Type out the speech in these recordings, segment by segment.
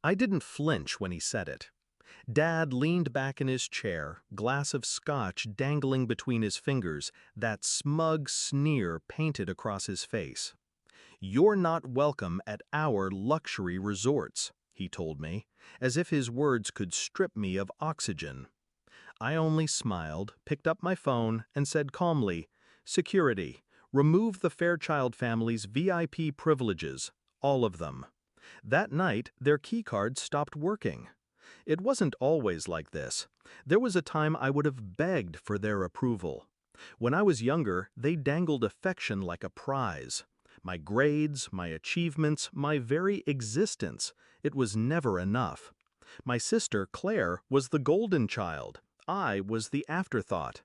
I didn't flinch when he said it. Dad leaned back in his chair, glass of scotch dangling between his fingers, that smug sneer painted across his face. "You're not welcome at our luxury resorts," he told me, as if his words could strip me of oxygen. I only smiled, picked up my phone, and said calmly, "Security, remove the Fairchild family's VIP privileges, all of them." That night, their keycards stopped working. It wasn't always like this. There was a time I would have begged for their approval. When I was younger, they dangled affection like a prize. My grades, my achievements, my very existence. It was never enough. My sister, Claire, was the golden child. I was the afterthought.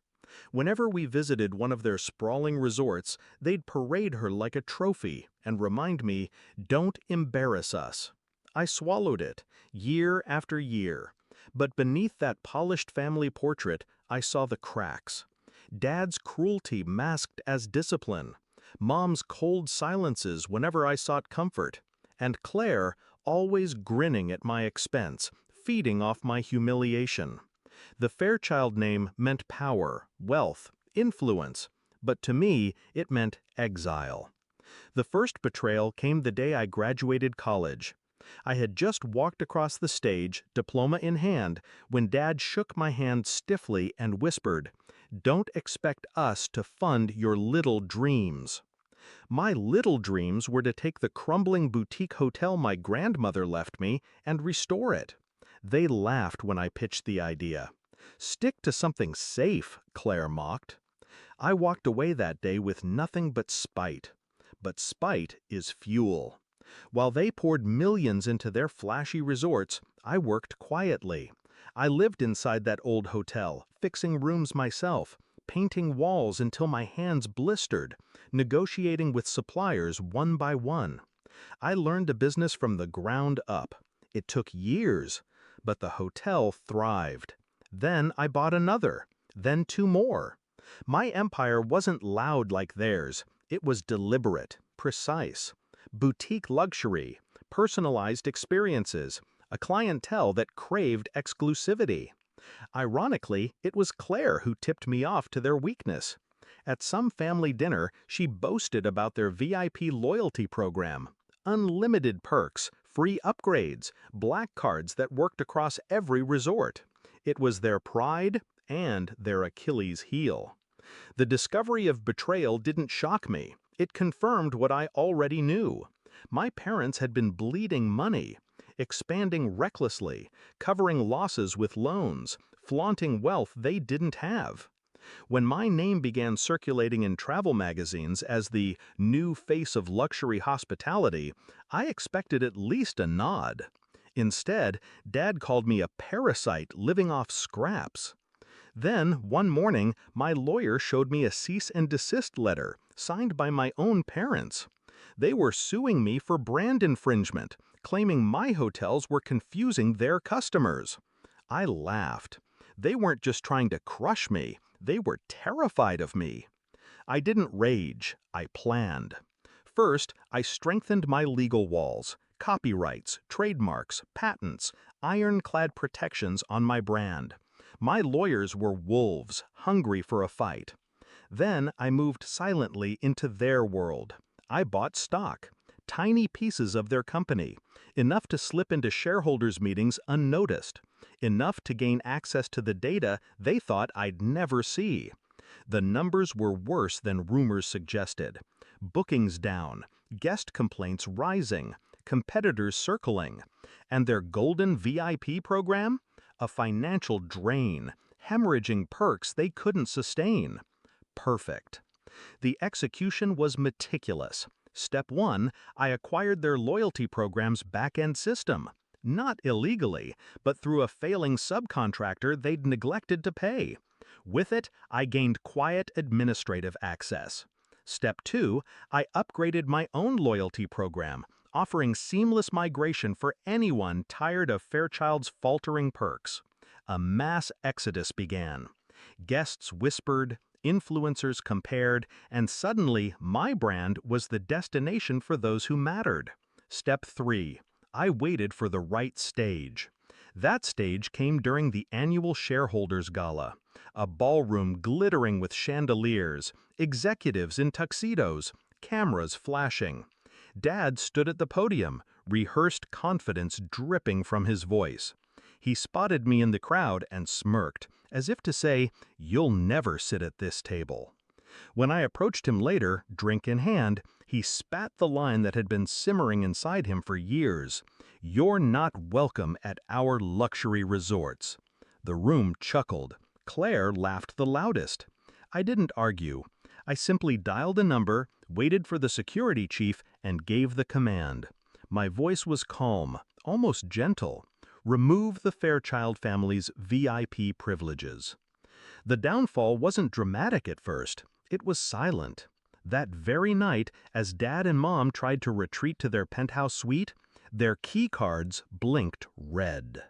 Whenever we visited one of their sprawling resorts, they'd parade her like a trophy and remind me, "Don't embarrass us." I swallowed it, year after year. But beneath that polished family portrait, I saw the cracks. Dad's cruelty masked as discipline. Mom's cold silences whenever I sought comfort. And Claire always grinning at my expense, feeding off my humiliation. The Fairchild name meant power, wealth, influence, but to me it meant exile. The first betrayal came the day I graduated college. I had just walked across the stage, diploma in hand, when Dad shook my hand stiffly and whispered, "Don't expect us to fund your little dreams." My little dreams were to take the crumbling boutique hotel my grandmother left me and restore it. They laughed when I pitched the idea. "Stick to something safe," Claire mocked. I walked away that day with nothing but spite. But spite is fuel. While they poured millions into their flashy resorts, I worked quietly. I lived inside that old hotel, fixing rooms myself, painting walls until my hands blistered, negotiating with suppliers one by one. I learned a business from the ground up. It took years, but the hotel thrived. Then I bought another, then two more. My empire wasn't loud like theirs. It was deliberate, precise. Boutique luxury, personalized experiences, a clientele that craved exclusivity. Ironically, it was Claire who tipped me off to their weakness. At some family dinner, she boasted about their VIP loyalty program. Unlimited perks, free upgrades, black cards that worked across every resort. It was their pride and their Achilles heel. The discovery of betrayal didn't shock me. It confirmed what I already knew. My parents had been bleeding money, expanding recklessly, covering losses with loans, flaunting wealth they didn't have. When my name began circulating in travel magazines as the new face of luxury hospitality, I expected at least a nod. Instead, Dad called me a parasite living off scraps. Then, one morning, my lawyer showed me a cease and desist letter signed by my own parents. They were suing me for brand infringement, claiming my hotels were confusing their customers. I laughed. They weren't just trying to crush me, they were terrified of me. I didn't rage, I planned. First, I strengthened my legal walls, copyrights, trademarks, patents, ironclad protections on my brand. My lawyers were wolves, hungry for a fight. Then I moved silently into their world. I bought stock, tiny pieces of their company, enough to slip into shareholders' meetings unnoticed, enough to gain access to the data they thought I'd never see. The numbers were worse than rumors suggested. Bookings down, guest complaints rising, competitors circling, and their golden VIP program? A financial drain, hemorrhaging perks they couldn't sustain. Perfect. The execution was meticulous. Step 1, I acquired their loyalty program's back-end system. Not illegally, but through a failing subcontractor they'd neglected to pay. With it, I gained quiet administrative access. Step 2, I upgraded my own loyalty program, offering seamless migration for anyone tired of Fairchild's faltering perks. A mass exodus began. Guests whispered, influencers compared, and suddenly my brand was the destination for those who mattered. Step 3, I waited for the right stage. That stage came during the annual shareholders gala, a ballroom glittering with chandeliers, executives in tuxedos, cameras flashing. Dad stood at the podium, rehearsed confidence dripping from his voice. He spotted me in the crowd and smirked, as if to say, "You'll never sit at this table." When I approached him later, drink in hand, he spat the line that had been simmering inside him for years. "You're not welcome at our luxury resorts." The room chuckled. Claire laughed the loudest. I didn't argue. I simply dialed a number, waited for the security chief, and gave the command. My voice was calm, almost gentle. Remove the Fairchild family's VIP privileges. The downfall wasn't dramatic at first. It was silent. That very night, as Dad and Mom tried to retreat to their penthouse suite, their key cards blinked red.